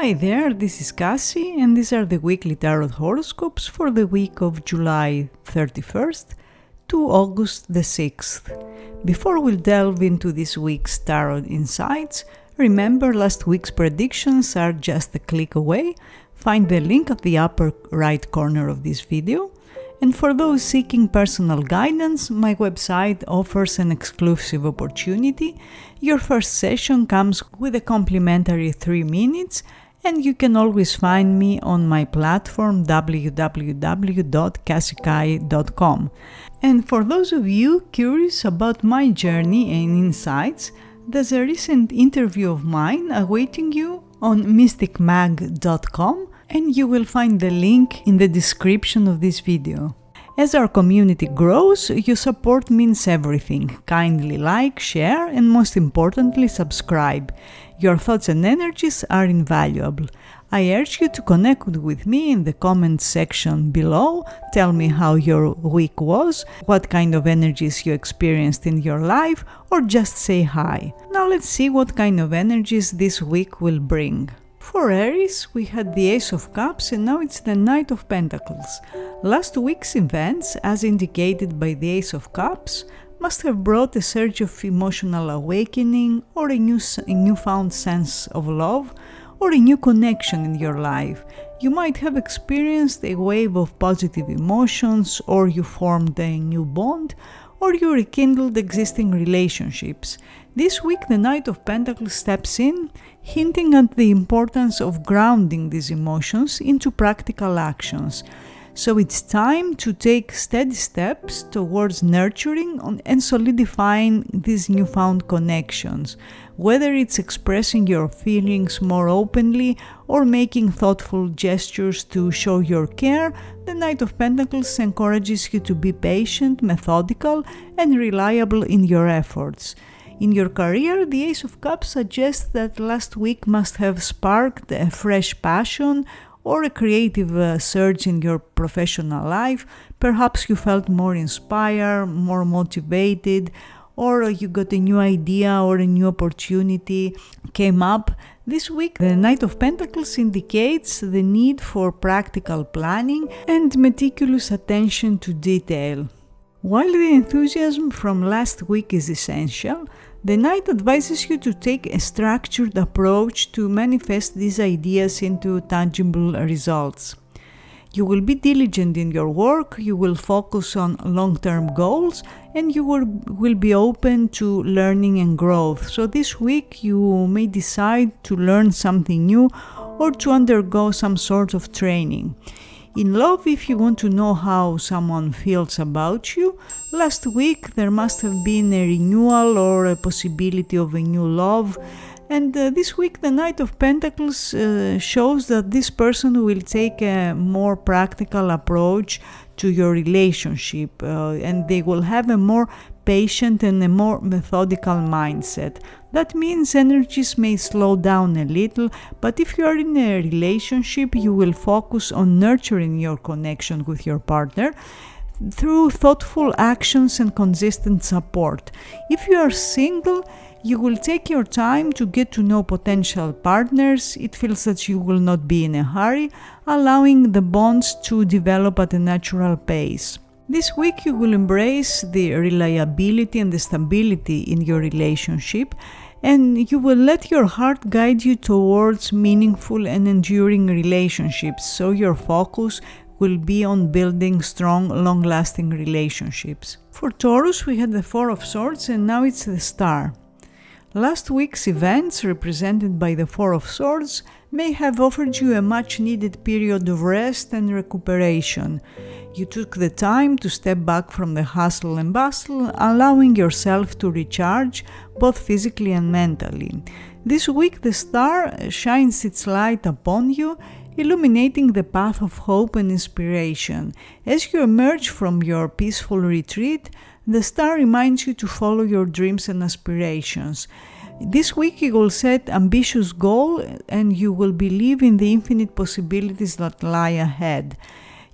Hi there, this is Kassie, and these are the weekly tarot horoscopes for the week of July 31st to August the 6th. Before we delve into this week's tarot insights, remember last week's predictions are just a click away. Find the link at the upper right corner of this video. And for those seeking personal guidance, my website offers an exclusive opportunity. Your first session comes with a complimentary 3 minutes, and you can always find me on my platform www.kassie.com. And for those of you curious about my journey and insights, there's a recent interview of mine awaiting you on mysticmag.com, and you will find the link in the description of this video. As our community grows, your support means everything. Kindly like, share, and most importantly, subscribe. Your thoughts and energies are invaluable. I urge you to connect with me in the comments section below. Tell me how your week was, what kind of energies you experienced in your life, or just say hi. Now let's see what kind of energies this week will bring. For Aries, we had the Ace of Cups and now it's the Knight of Pentacles. Last week's events, as indicated by the Ace of Cups, must have brought a surge of emotional awakening or a newfound sense of love or a new connection in your life. You might have experienced a wave of positive emotions, or you formed a new bond, or you rekindled existing relationships. This week the Knight of Pentacles steps in, hinting at the importance of grounding these emotions into practical actions. So it's time to take steady steps towards nurturing and solidifying these newfound connections. Whether it's expressing your feelings more openly or making thoughtful gestures to show your care, the Knight of Pentacles encourages you to be patient, methodical, and reliable in your efforts. In your career, the Ace of Cups suggests that last week must have sparked a fresh passion or a creative surge in your professional life. Perhaps you felt more inspired, more motivated, or you got a new idea or a new opportunity came up. This week, the Knight of Pentacles indicates the need for practical planning and meticulous attention to detail. While the enthusiasm from last week is essential, the Knight advises you to take a structured approach to manifest these ideas into tangible results. You will be diligent in your work, you will focus on long-term goals, and you will be open to learning and growth. So this week you may decide to learn something new or to undergo some sort of training. In love, if you want to know how someone feels about you, last week there must have been a renewal or a possibility of a new love. And this week the Knight of Pentacles shows that this person will take a more practical approach to your relationship and they will have a more patient and a more methodical mindset. That means energies may slow down a little, but if you are in a relationship, you will focus on nurturing your connection with your partner through thoughtful actions and consistent support. If you are single, you will take your time to get to know potential partners. It feels that you will not be in a hurry, allowing the bonds to develop at a natural pace. This week you will embrace the reliability and the stability in your relationship, and you will let your heart guide you towards meaningful and enduring relationships, so your focus will be on building strong, long-lasting relationships. For Taurus, we had the Four of Swords and now it's the Star. Last week's events, represented by the Four of Swords, may have offered you a much-needed period of rest and recuperation. You took the time to step back from the hustle and bustle, allowing yourself to recharge, both physically and mentally. This week the Star shines its light upon you, illuminating the path of hope and inspiration. As you emerge from your peaceful retreat, the Star reminds you to follow your dreams and aspirations. This week you will set ambitious goals and you will believe in the infinite possibilities that lie ahead.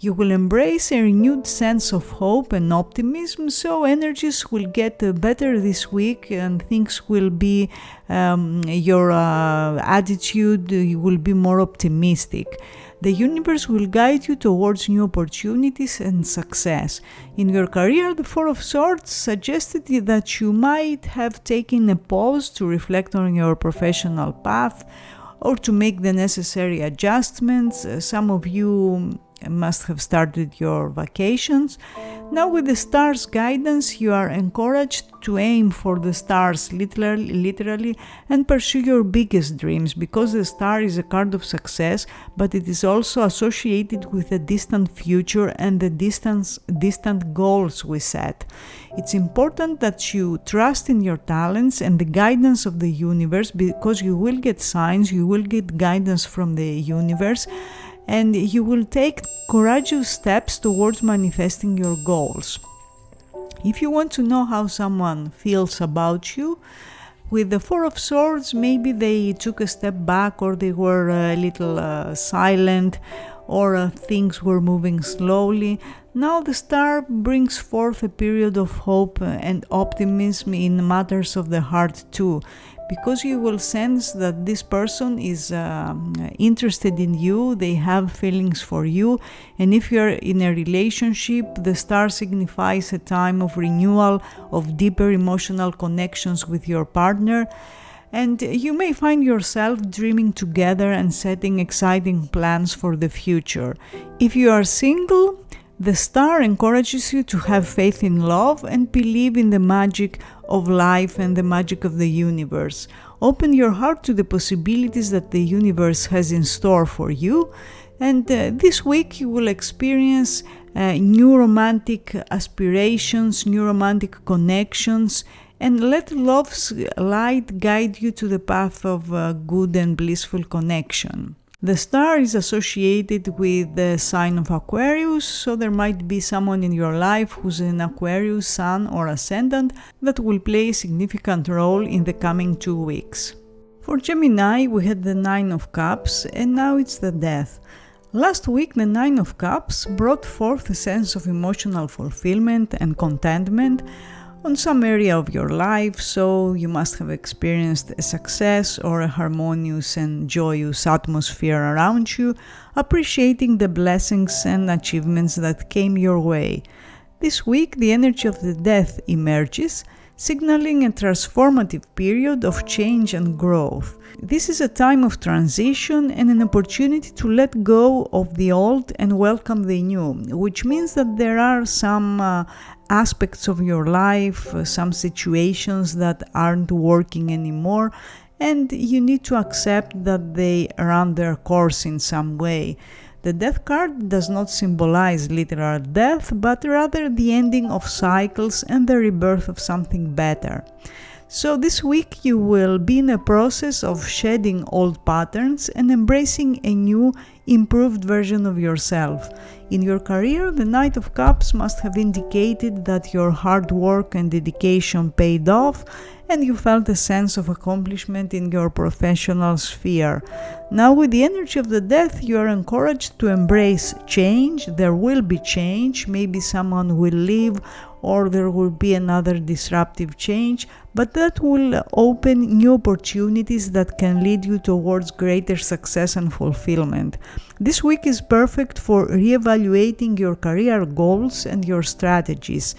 You will embrace a renewed sense of hope and optimism, so energies will get better this week and things will be, your attitude, you will be more optimistic. The universe will guide you towards new opportunities and success. In your career, the Four of Swords suggested that you might have taken a pause to reflect on your professional path or to make the necessary adjustments. Some of you must have started your vacations. Now with the stars' guidance, you are encouraged to aim for the stars literally and pursue your biggest dreams, because the star is a card of success, but it is also associated with a distant future and the distant goals we set. It's important that you trust in your talents and the guidance of the universe, because you will get signs, you will get guidance from the universe, and you will take courageous steps towards manifesting your goals. If you want to know how someone feels about you, with the Four of Swords, maybe they took a step back, or they were a little silent, or things were moving slowly. Now the star brings forth a period of hope and optimism in matters of the heart too, because you will sense that this person is interested in you, they have feelings for you, and if you're in a relationship, the star signifies a time of renewal, of deeper emotional connections with your partner, and you may find yourself dreaming together and setting exciting plans for the future. If you are single, the star encourages you to have faith in love and believe in the magic of life and the magic of the universe. Open your heart to the possibilities that the universe has in store for you, and this week you will experience new romantic aspirations, new romantic connections, and let love's light guide you to the path of good and blissful connection. The star is associated with the sign of Aquarius, so there might be someone in your life who's an Aquarius sun or ascendant that will play a significant role in the coming 2 weeks. For Gemini, we had the Nine of Cups, and now it's the Death. Last week, the Nine of Cups brought forth a sense of emotional fulfillment and contentment on some area of your life, so you must have experienced a success or a harmonious and joyous atmosphere around you, appreciating the blessings and achievements that came your way. This week, the energy of the Death emerges, signaling a transformative period of change and growth. This is a time of transition and an opportunity to let go of the old and welcome the new, which means that there are some aspects of your life, some situations that aren't working anymore, and you need to accept that they run their course in some way. The Death card does not symbolize literal death, but rather the ending of cycles and the rebirth of something better. So this week you will be in a process of shedding old patterns and embracing a new, improved version of yourself. In your career, the Knight of Cups must have indicated that your hard work and dedication paid off, and you felt a sense of accomplishment in your professional sphere. Now, with the energy of the Death, you are encouraged to embrace change. There will be change. Maybe someone will leave, or there will be another disruptive change, but that will open new opportunities that can lead you towards greater success and fulfillment. This week is perfect for reevaluating your career goals and your strategies.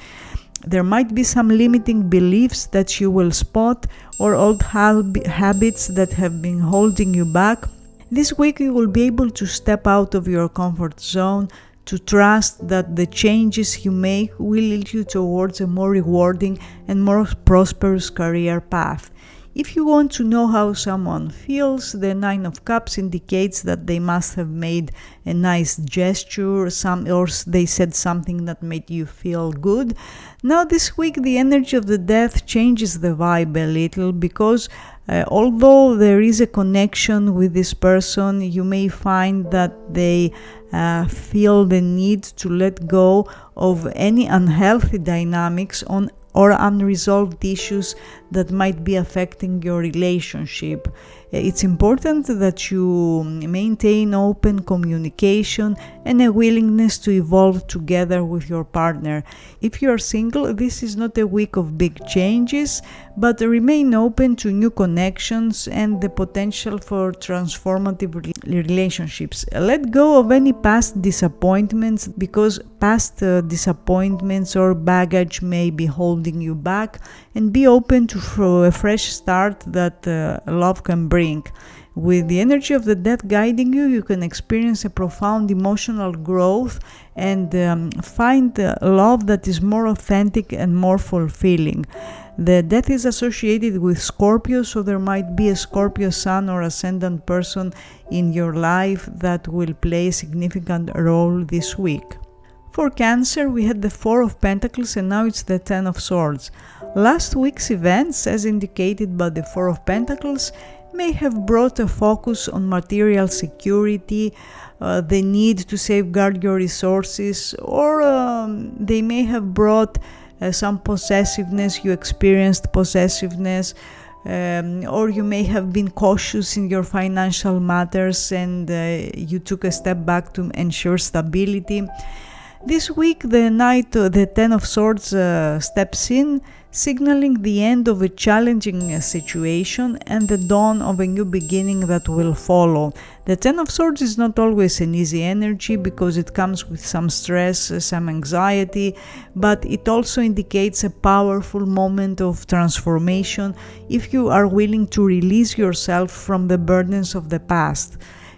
There might be some limiting beliefs that you will spot, or old habits that have been holding you back. This week you will be able to step out of your comfort zone, to trust that the changes you make will lead you towards a more rewarding and more prosperous career path. If you want to know how someone feels, the Nine of Cups indicates that they must have made a nice gesture, or they said something that made you feel good. Now this week the energy of the Death changes the vibe a little, because although there is a connection with this person, you may find that they feel the need to let go of any unhealthy dynamics or unresolved issues that might be affecting your relationship. It's important that you maintain open communication and a willingness to evolve together with your partner. If you are single, this is not a week of big changes, but remain open to new connections and the potential for transformative relationships. Let go of any past disappointments, because past disappointments or baggage may be holding you back, and be open to a fresh start that love can bring. With the energy of the death guiding you, you can experience a profound emotional growth and find love that is more authentic and more fulfilling. The death is associated with Scorpio, so there might be a Scorpio sun or ascendant person in your life that will play a significant role this week. For Cancer, we had the Four of Pentacles and now it's the Ten of Swords. Last week's events, as indicated by the Four of Pentacles, may have brought a focus on material security, the need to safeguard your resources, or they may have brought some possessiveness. You experienced possessiveness, or you may have been cautious in your financial matters and you took a step back to ensure stability. This week, the Ten of Swords steps in, signaling the end of a challenging situation and the dawn of a new beginning that will follow. The Ten of Swords is not always an easy energy because it comes with some stress, some anxiety, but it also indicates a powerful moment of transformation if you are willing to release yourself from the burdens of the past.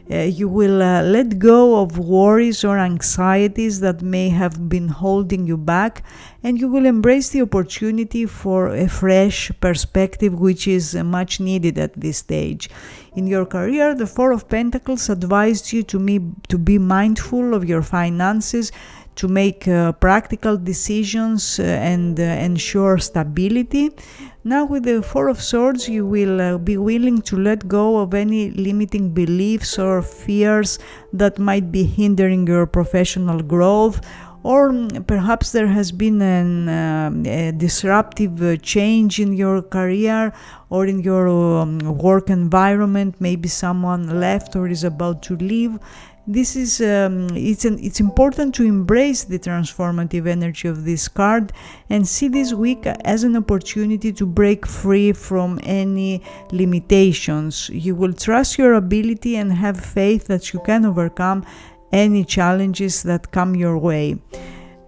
You will let go of worries or anxieties that may have been holding you back, and you will embrace the opportunity for a fresh perspective, which is much needed at this stage. In your career, the Four of Pentacles advised you to be mindful of your finances, to make practical decisions and ensure stability. Now with the Four of Swords, you will be willing to let go of any limiting beliefs or fears that might be hindering your professional growth, or perhaps there has been a disruptive change in your career or in your work environment. Maybe someone left or is about to leave. This is it's important to embrace the transformative energy of this card and see this week as an opportunity to break free from any limitations. You will trust your ability and have faith that you can overcome any challenges that come your way.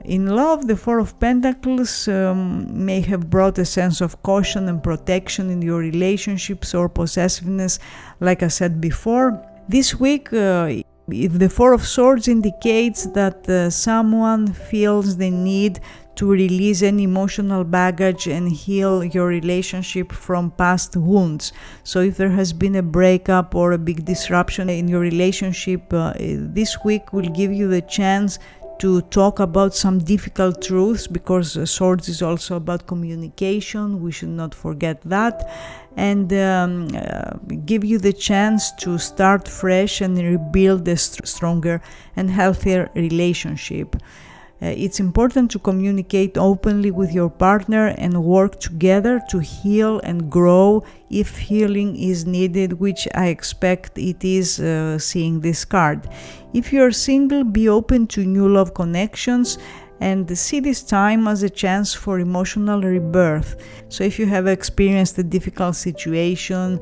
In love, the Four of Pentacles may have brought a sense of caution and protection in your relationships or possessiveness, like I said before. This week, the Four of Swords indicates that someone feels the need to release any emotional baggage and heal your relationship from past wounds. So if there has been a breakup or a big disruption in your relationship, this week will give you the chance to talk about some difficult truths, because Swords is also about communication. We should not forget that. And give you the chance to start fresh and rebuild a stronger and healthier relationship. It's important to communicate openly with your partner and work together to heal and grow if healing is needed, which I expect it is seeing this card. If you're single, be open to new love connections and see this time as a chance for emotional rebirth. So if you have experienced a difficult situation,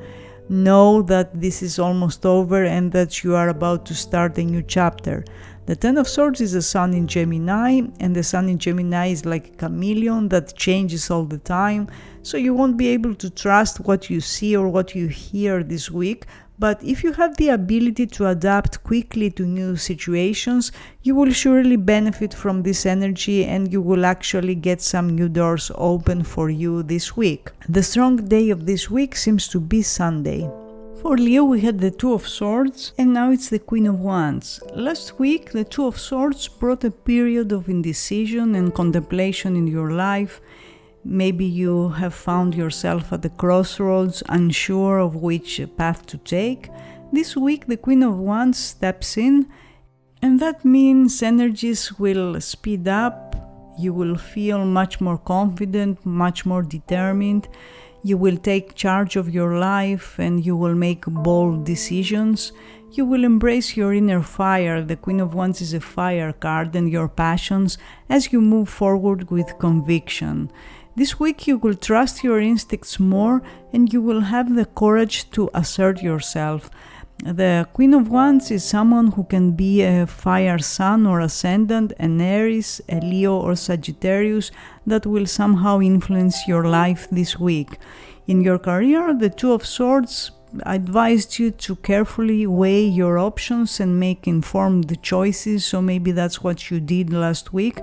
know that this is almost over and that you are about to start a new chapter. The Ten of Swords is the Sun in Gemini, and the Sun in Gemini is like a chameleon that changes all the time. So you won't be able to trust what you see or what you hear this week. But if you have the ability to adapt quickly to new situations, you will surely benefit from this energy and you will actually get some new doors open for you this week. The strong day of this week seems to be Sunday. For Leo, we had the Two of Swords and now it's the Queen of Wands. Last week, the Two of Swords brought a period of indecision and contemplation in your life. Maybe you have found yourself at the crossroads, unsure of which path to take. This week, the Queen of Wands steps in, and that means energies will speed up. You will feel much more confident, much more determined. You will take charge of your life and you will make bold decisions. You will embrace your inner fire. The Queen of Wands is a fire card, and your passions as you move forward with conviction. This week you will trust your instincts more and you will have the courage to assert yourself. The Queen of Wands is someone who can be a fire sun or ascendant, an Aries, a Leo or Sagittarius that will somehow influence your life this week. In your career, the Two of Swords advised you to carefully weigh your options and make informed choices, so maybe that's what you did last week.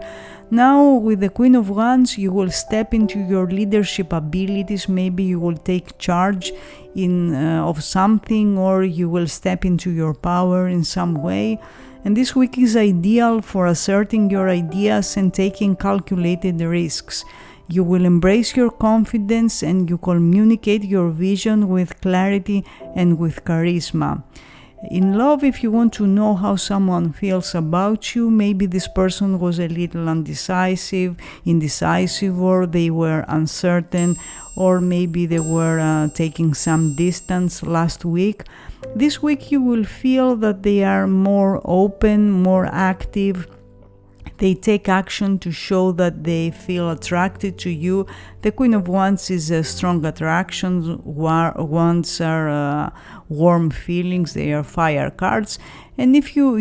Now with the Queen of Wands, you will step into your leadership abilities. Maybe you will take charge of something, or you will step into your power in some way. And this week is ideal for asserting your ideas and taking calculated risks. You will embrace your confidence and you communicate your vision with clarity and with charisma. In love, if you want to know how someone feels about you, maybe this person was a little indecisive, or they were uncertain, or maybe they were taking some distance last week. This week you will feel that they are more open, more active. They take action to show that they feel attracted to you. The Queen of Wands is a strong attraction. Wands are warm feelings. They are fire cards. And if you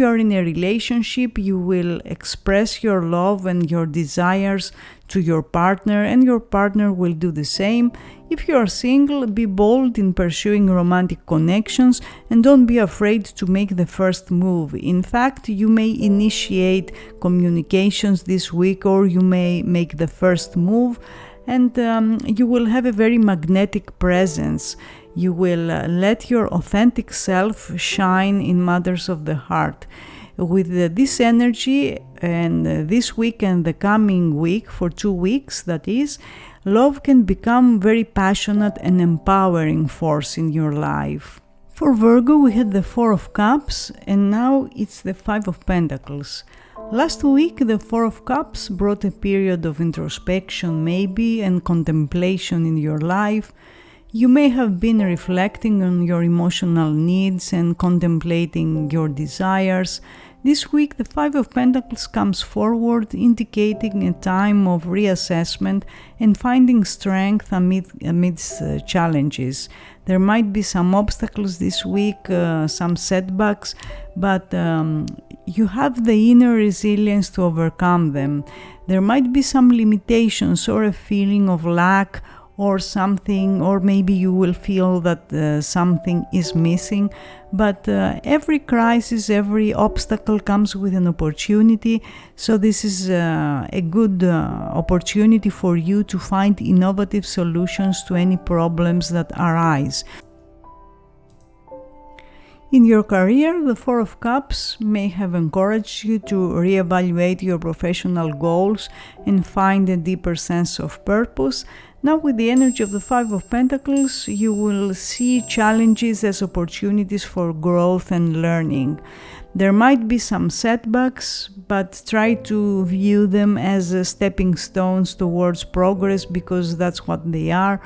are in a relationship, you will express your love and your desires to your partner, and your partner will do the same. If you are single, be bold in pursuing romantic connections and don't be afraid to make the first move. In fact, you may initiate communications this week, or you may make the first move, and you will have a very magnetic presence. You will let your authentic self shine in matters of the heart. With this energy, and this week and the coming week, for 2 weeks that is, love can become very passionate and empowering force in your life. For Virgo, we had the Four of Cups, and now it's the Five of Pentacles. Last week, the Four of Cups brought a period of introspection maybe and contemplation in your life. You may have been reflecting on your emotional needs and contemplating your desires. This week, the Five of Pentacles comes forward, indicating a time of reassessment and finding strength amidst challenges. There might be some obstacles this week, some setbacks, but you have the inner resilience to overcome them. There might be some limitations or a feeling of lack or something, or maybe you will feel that something is missing, but every crisis, every obstacle comes with an opportunity, so this is a good opportunity for you to find innovative solutions to any problems that arise. In your career, the Four of Cups may have encouraged you to reevaluate your professional goals and find a deeper sense of purpose. Now, with the energy of the Five of Pentacles, you will see challenges as opportunities for growth and learning. There might be some setbacks, but try to view them as stepping stones towards progress, because that's what they are.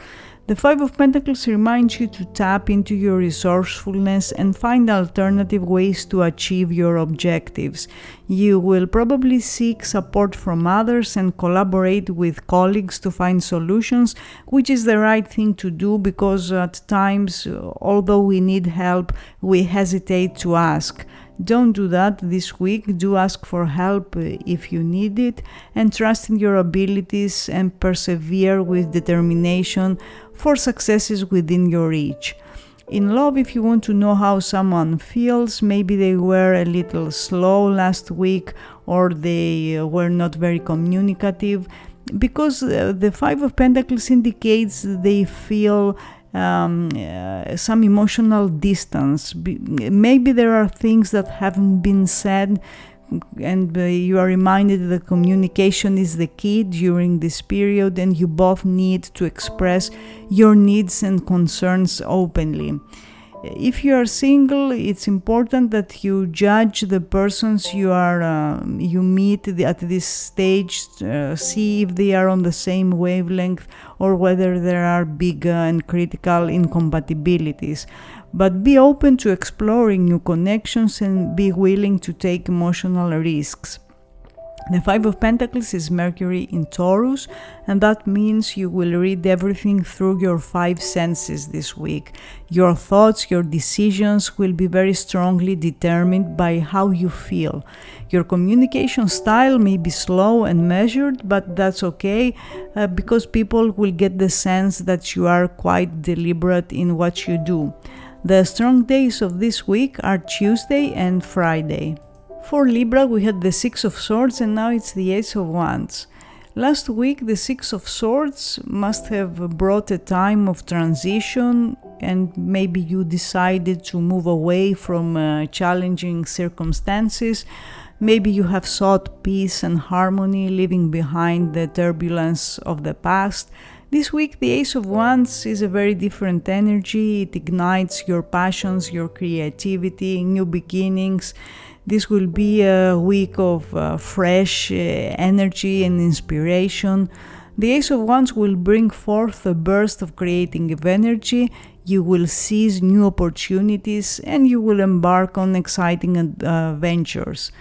The Five of Pentacles reminds you to tap into your resourcefulness and find alternative ways to achieve your objectives. You will probably seek support from others and collaborate with colleagues to find solutions, which is the right thing to do, because at times, although we need help, we hesitate to ask. Don't do that this week. Do ask for help if you need it, and trust in your abilities and persevere with determination for successes within your reach. In love, if you want to know how someone feels, maybe they were a little slow last week, or they were not very communicative, because the Five of Pentacles indicates they feel some emotional distance. Maybe there are things that haven't been said, and you are reminded that communication is the key during this period, and you both need to express your needs and concerns openly. If you are single, it's important that you judge the persons you meet at this stage, see if they are on the same wavelength or whether there are big and critical incompatibilities. But be open to exploring new connections and be willing to take emotional risks. The Five of Pentacles is Mercury in Taurus, and that means you will read everything through your five senses this week. Your thoughts, your decisions will be very strongly determined by how you feel. Your communication style may be slow and measured, but that's okay because people will get the sense that you are quite deliberate in what you do. The strong days of this week are Tuesday and Friday. For Libra, we had the Six of Swords and now it's the Ace of Wands. Last week, the Six of Swords must have brought a time of transition, and maybe you decided to move away from challenging circumstances. Maybe you have sought peace and harmony, leaving behind the turbulence of the past. This week, the Ace of Wands is a very different energy. It ignites your passions, your creativity, new beginnings. This will be a week of fresh energy and inspiration. The Ace of Wands will bring forth a burst of creative energy. You will seize new opportunities and you will embark on exciting ventures.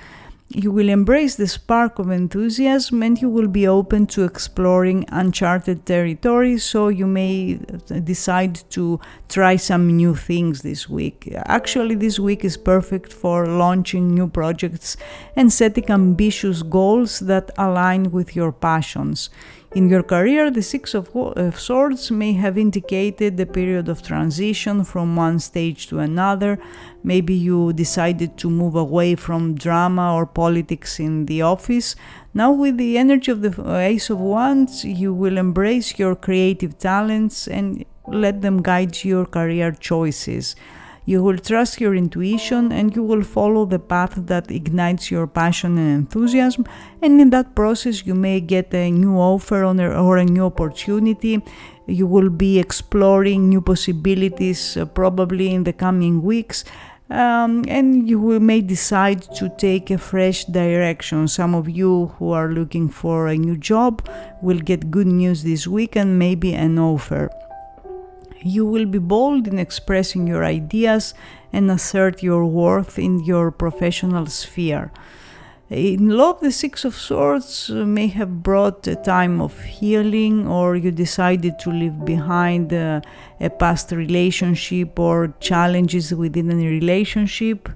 You will embrace the spark of enthusiasm and you will be open to exploring uncharted territory, so you may decide to try some new things this week. Actually, this week is perfect for launching new projects and setting ambitious goals that align with your passions. In your career, the Six of Swords may have indicated the period of transition from one stage to another. Maybe you decided to move away from drama or politics in the office. Now, with the energy of the Ace of Wands, you will embrace your creative talents and let them guide your career choices. You will trust your intuition and you will follow the path that ignites your passion and enthusiasm, and in that process you may get a new offer or a new opportunity. You will be exploring new possibilities probably in the coming weeks, and you may decide to take a fresh direction. Some of you who are looking for a new job will get good news this week and maybe an offer. You will be bold in expressing your ideas and assert your worth in your professional sphere. In love, the Six of Swords may have brought a time of healing, or you decided to leave behind a past relationship or challenges within a relationship.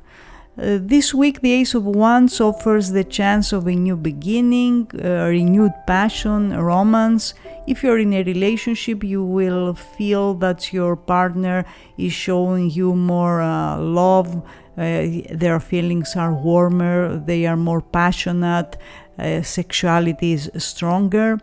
This week, the Ace of Wands offers the chance of a new beginning, renewed passion, romance. If you're in a relationship, you will feel that your partner is showing you more love. Their feelings are warmer, they are more passionate, sexuality is stronger.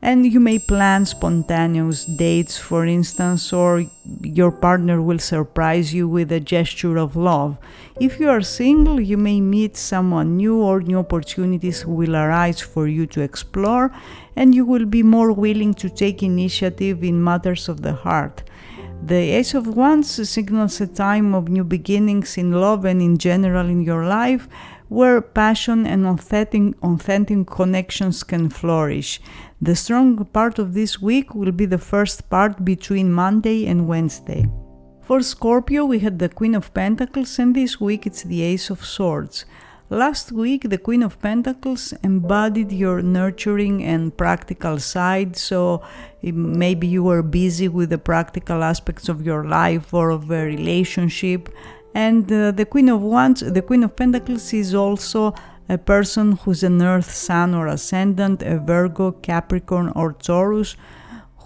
And you may plan spontaneous dates, for instance, or your partner will surprise you with a gesture of love. If you are single, you may meet someone new or new opportunities will arise for you to explore, and you will be more willing to take initiative in matters of the heart. The Ace of Wands signals a time of new beginnings in love and in general in your life, where passion and authentic connections can flourish. The strong part of this week will be the first part between Monday and Wednesday. For Scorpio, we had the Queen of Pentacles, and this week it's the Ace of Swords. Last week, the Queen of Pentacles embodied your nurturing and practical side, so maybe you were busy with the practical aspects of your life or of a relationship. And the Queen of Wands, the Queen of Pentacles, is also a person who's an Earth Sun or Ascendant, a Virgo, Capricorn or Taurus,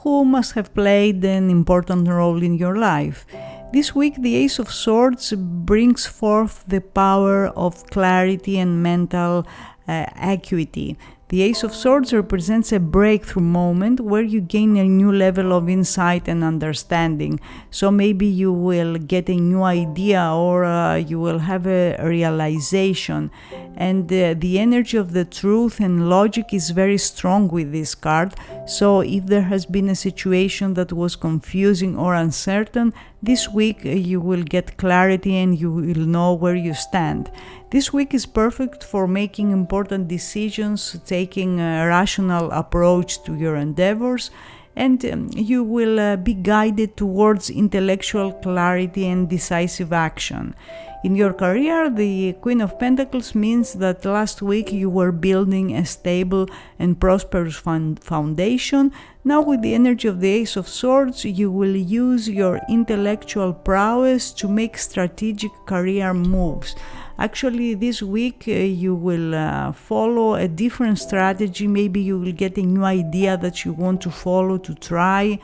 who must have played an important role in your life. This week, the Ace of Swords brings forth the power of clarity and mental acuity. The Ace of Swords represents a breakthrough moment where you gain a new level of insight and understanding. So maybe you will get a new idea or you will have a realization. And the energy of the truth and logic is very strong with this card. So if there has been a situation that was confusing or uncertain, This week you will get clarity and you will know where you stand. This week is perfect for making important decisions, taking a rational approach to your endeavors, and you will be guided towards intellectual clarity and decisive action. In your career, the Queen of Pentacles means that last week you were building a stable and prosperous foundation. Now with the energy of the Ace of Swords, you will use your intellectual prowess to make strategic career moves. Actually, this week you will follow a different strategy. Maybe you will get a new idea that you want to follow, to try,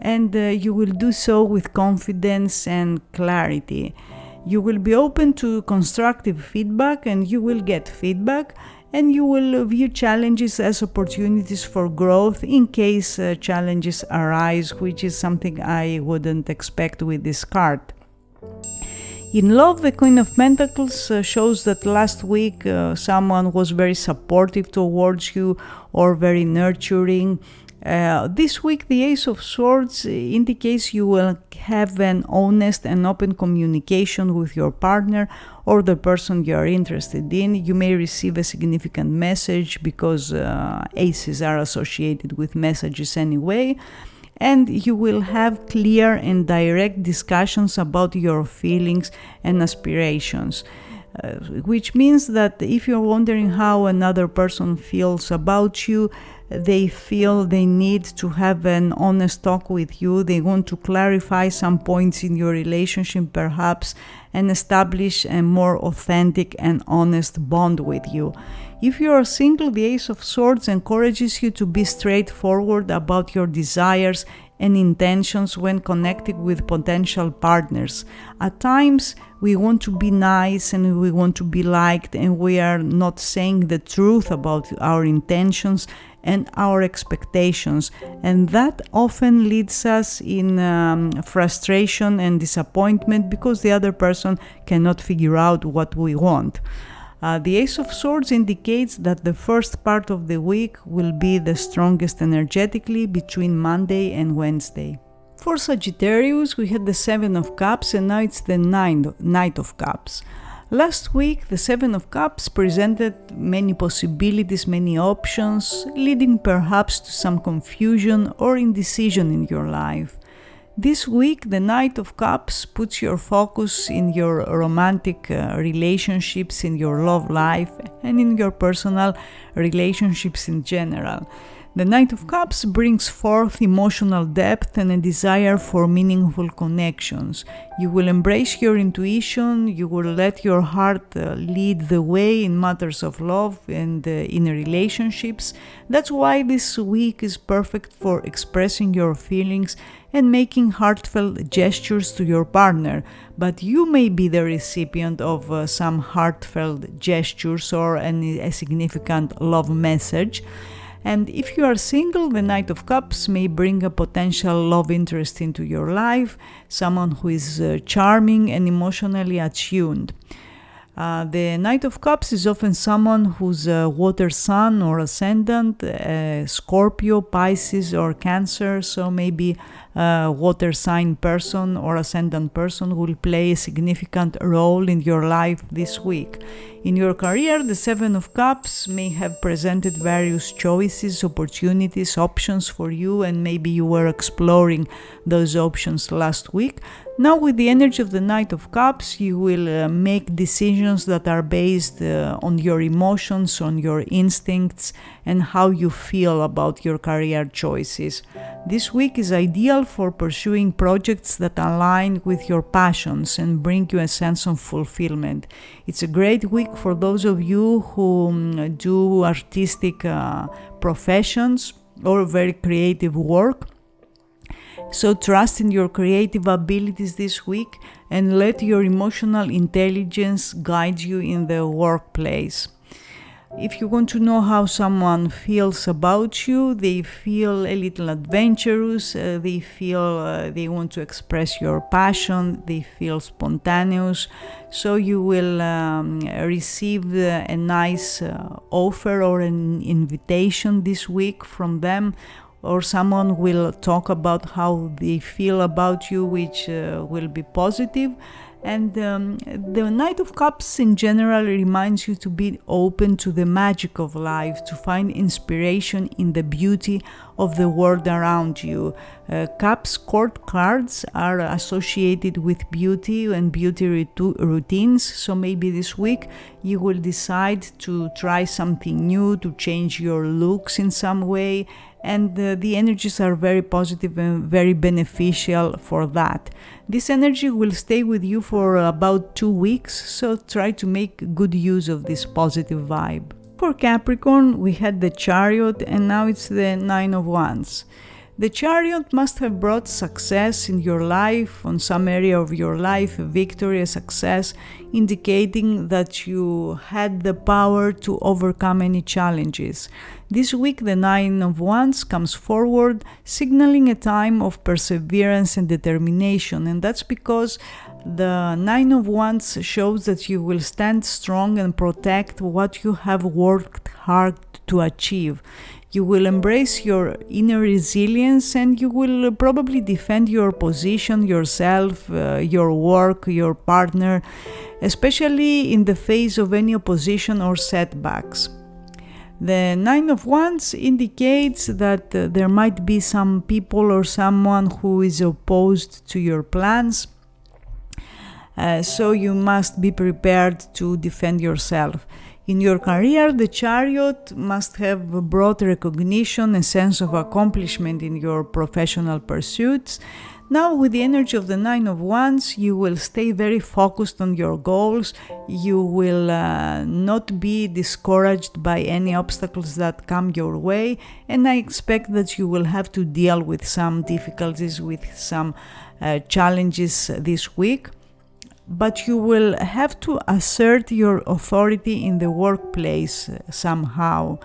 and you will do so with confidence and clarity. You will be open to constructive feedback and you will get feedback, and you will view challenges as opportunities for growth in case challenges arise, which is something I wouldn't expect with this card. In love, the Queen of Pentacles shows that last week someone was very supportive towards you or very nurturing. This week, the Ace of Swords indicates you will have an honest and open communication with your partner or the person you are interested in. You may receive a significant message because aces are associated with messages anyway. And you will have clear and direct discussions about your feelings and aspirations. Which means that if you're wondering how another person feels about you, they feel they need to have an honest talk with you. They want to clarify some points in your relationship perhaps and establish a more authentic and honest bond with you. If you are single, the Ace of Swords encourages you to be straightforward about your desires and intentions when connecting with potential partners. At times, we want to be nice and we want to be liked, and we are not saying the truth about our intentions and our expectations, and that often leads us in frustration and disappointment because the other person cannot figure out what we want. The Ace of Swords indicates that the first part of the week will be the strongest energetically between Monday and Wednesday. For Sagittarius, we had the Seven of Cups and now it's the Knight of Cups. Last week, the Seven of Cups presented many possibilities, many options, leading perhaps to some confusion or indecision in your life. This week, the Knight of Cups puts your focus in your romantic relationships, in your love life, and in your personal relationships in general. The Knight of Cups brings forth emotional depth and a desire for meaningful connections. You will embrace your intuition, you will let your heart lead the way in matters of love and in relationships. That's why this week is perfect for expressing your feelings and making heartfelt gestures to your partner. But you may be the recipient of some heartfelt gestures or a significant love message. And if you are single, the Knight of Cups may bring a potential love interest into your life, someone who is charming and emotionally attuned. The Knight of Cups is often someone whose water sign or ascendant, Scorpio, Pisces or Cancer, so maybe a water sign person or ascendant person will play a significant role in your life this week. In your career, the Seven of Cups may have presented various choices, opportunities, options for you, and maybe you were exploring those options last week. Now with the energy of the Knight of Cups, you will make decisions that are based on your emotions, on your instincts, and how you feel about your career choices. This week is ideal for pursuing projects that align with your passions and bring you a sense of fulfillment. It's a great week for those of you who do artistic professions or very creative work. So trust in your creative abilities this week and let your emotional intelligence guide you in the workplace. If you want to know how someone feels about you, they feel a little adventurous, they feel they want to express your passion, they feel spontaneous, so you will receive a nice offer or an invitation this week from them, or someone will talk about how they feel about you, which will be positive. And the Knight of Cups in general reminds you to be open to the magic of life, to find inspiration in the beauty of the world around you. Cups court cards are associated with beauty and beauty routines, so maybe this week you will decide to try something new, to change your looks in some way, and the energies are very positive and very beneficial for that. This energy will stay with you for about 2 weeks, so try to make good use of this positive vibe. For Capricorn, we had the Chariot, and now it's the Nine of Wands. The Chariot must have brought success in your life, on some area of your life, a victory, a success, indicating that you had the power to overcome any challenges. This week, the Nine of Wands comes forward, signaling a time of perseverance and determination, and that's because the Nine of Wands shows that you will stand strong and protect what you have worked hard to achieve. You will embrace your inner resilience, and you will probably defend your position, yourself, your work, your partner, especially in the face of any opposition or setbacks. The Nine of Wands indicates that there might be some people or someone who is opposed to your plans, so you must be prepared to defend yourself. In your career, the Chariot must have brought recognition, a sense of accomplishment in your professional pursuits. Now, with the energy of the Nine of Wands, you will stay very focused on your goals. You will not be discouraged by any obstacles that come your way, and I expect that you will have to deal with some difficulties, with some challenges this week. But you will have to assert your authority in the workplace somehow.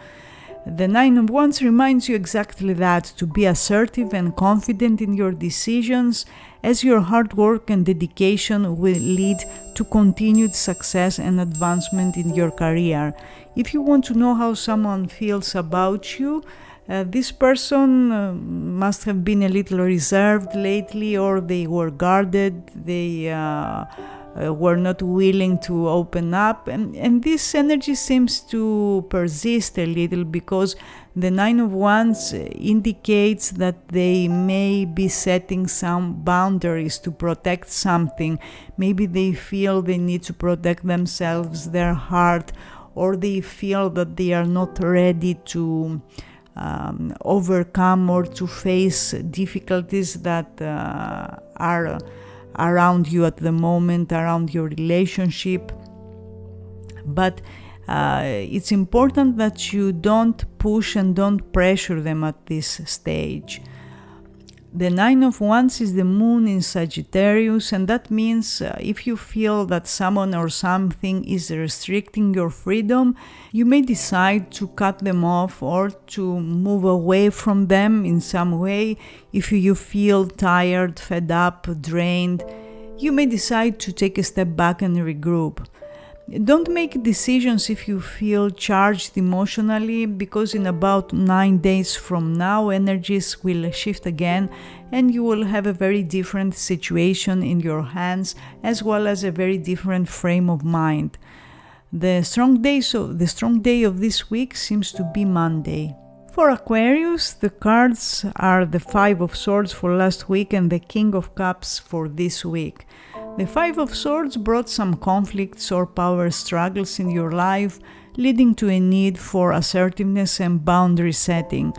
The Nine of Wands reminds you exactly that, to be assertive and confident in your decisions, as your hard work and dedication will lead to continued success and advancement in your career. If you want to know how someone feels about you, this person must have been a little reserved lately, or they were guarded, they were not willing to open up, and this energy seems to persist a little because the Nine of Wands indicates that they may be setting some boundaries to protect something. Maybe they feel they need to protect themselves, their heart, or they feel that they are not ready to overcome or to face difficulties that are around you at the moment, around your relationship. But it's important that you don't push and don't pressure them at this stage. The Nine of Wands is the moon in Sagittarius, and that means if you feel that someone or something is restricting your freedom, you may decide to cut them off or to move away from them in some way. If you feel tired, fed up, drained, you may decide to take a step back and regroup. Don't make decisions if you feel charged emotionally, because in about 9 days from now, energies will shift again and you will have a very different situation in your hands, as well as a very different frame of mind. The strong day of this week seems to be Monday. For Aquarius, the cards are the Five of Swords for last week and the King of Cups for this week. The Five of Swords brought some conflicts or power struggles in your life, leading to a need for assertiveness and boundary setting.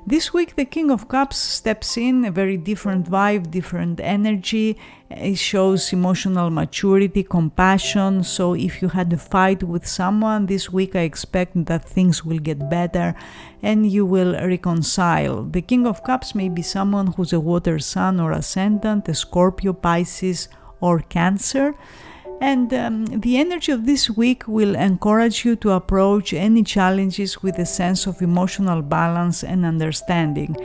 This week, the King of Cups steps in, a very different vibe, different energy. It shows emotional maturity, compassion. So if you had a fight with someone this week, I expect that things will get better and you will reconcile. The King of Cups may be someone who's a water sign or ascendant, a Scorpio, Pisces, or Cancer. And the energy of this week will encourage you to approach any challenges with a sense of emotional balance and understanding.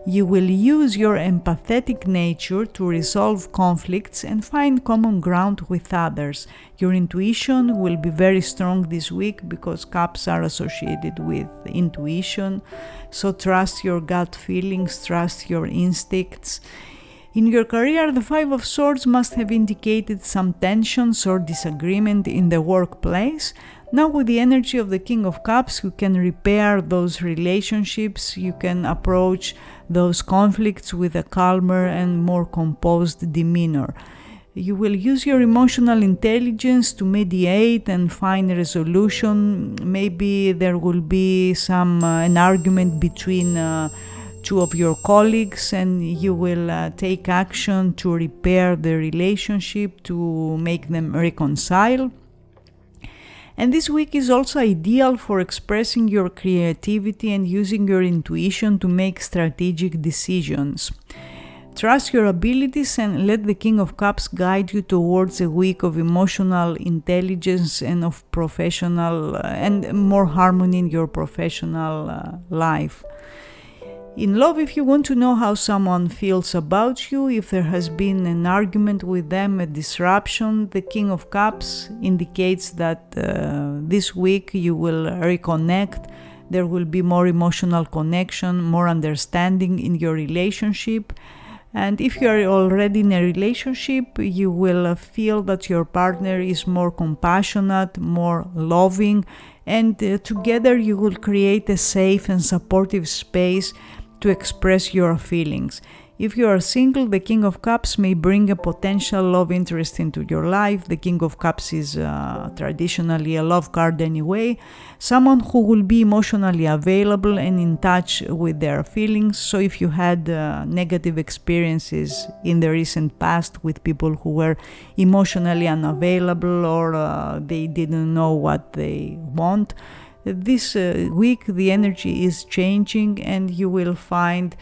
You will use your empathetic nature to resolve conflicts and find common ground with others. Your intuition will be very strong this week because cups are associated with intuition. So trust your gut feelings, trust your instincts. In your career, the Five of Swords must have indicated some tensions or disagreement in the workplace. Now with the energy of the King of Cups, you can repair those relationships, you can approach those conflicts with a calmer and more composed demeanor. You will use your emotional intelligence to mediate and find a resolution. Maybe there will be an argument between two of your colleagues, and you will take action to repair the relationship, to make them reconcile. And this week is also ideal for expressing your creativity and using your intuition to make strategic decisions. Trust your abilities and let the King of Cups guide you towards a week of emotional intelligence and of professional and more harmony in your professional life. In love, if you want to know how someone feels about you, if there has been an argument with them, a disruption, the King of Cups indicates that this week you will reconnect. There will be more emotional connection, more understanding in your relationship. And if you are already in a relationship, you will feel that your partner is more compassionate, more loving, and together you will create a safe and supportive space to express your feelings. If you are single, the King of Cups may bring a potential love interest into your life. The King of Cups is traditionally a love card anyway. Someone who will be emotionally available and in touch with their feelings. So if you had negative experiences in the recent past with people who were emotionally unavailable or they didn't know what they want, this week the energy is changing and you will find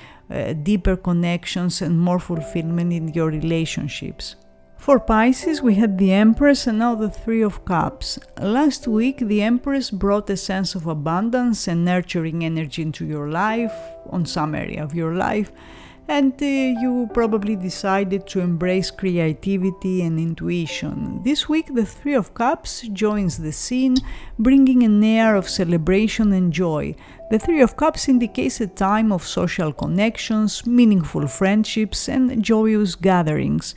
deeper connections and more fulfillment in your relationships. For Pisces, we had the Empress and now the Three of Cups. Last week, the Empress brought a sense of abundance and nurturing energy into your life, on some area of your life, and you probably decided to embrace creativity and intuition. This week, the Three of Cups joins the scene, bringing an air of celebration and joy. The Three of Cups indicates a time of social connections, meaningful friendships, and joyous gatherings.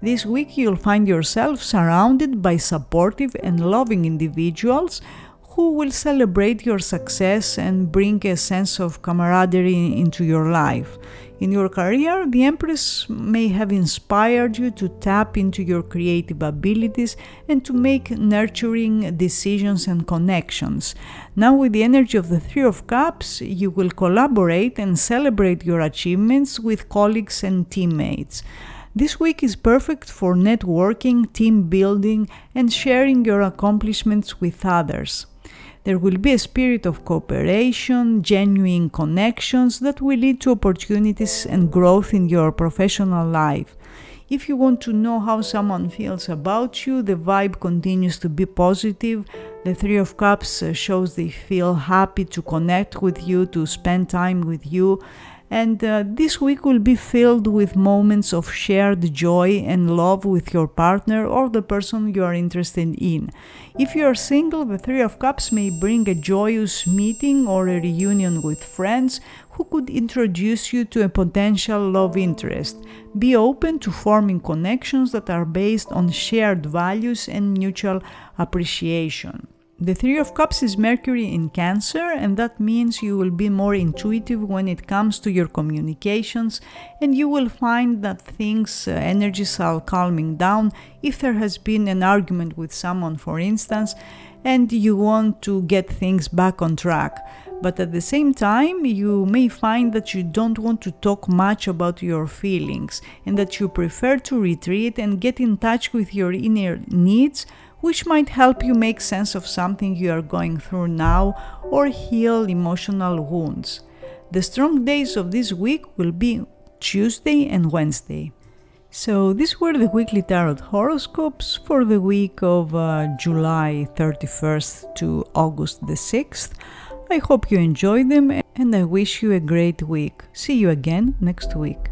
This week, you'll find yourself surrounded by supportive and loving individuals who will celebrate your success and bring a sense of camaraderie into your life. In your career, the Empress may have inspired you to tap into your creative abilities and to make nurturing decisions and connections. Now, with the energy of the Three of Cups, you will collaborate and celebrate your achievements with colleagues and teammates. This week is perfect for networking, team building, and sharing your accomplishments with others. There will be a spirit of cooperation, genuine connections that will lead to opportunities and growth in your professional life. If you want to know how someone feels about you, the vibe continues to be positive. The Three of Cups shows they feel happy to connect with you, to spend time with you. And this week will be filled with moments of shared joy and love with your partner or the person you are interested in. If you are single, the Three of Cups may bring a joyous meeting or a reunion with friends who could introduce you to a potential love interest. Be open to forming connections that are based on shared values and mutual appreciation. The Three of Cups is Mercury in Cancer, and that means you will be more intuitive when it comes to your communications, and you will find that energies are calming down if there has been an argument with someone, for instance, and you want to get things back on track. But at the same time, you may find that you don't want to talk much about your feelings, and that you prefer to retreat and get in touch with your inner needs, which might help you make sense of something you are going through now or heal emotional wounds. The strong days of this week will be Tuesday and Wednesday. So these were the weekly tarot horoscopes for the week of July 31st to August the 6th. I hope you enjoyed them and I wish you a great week. See you again next week.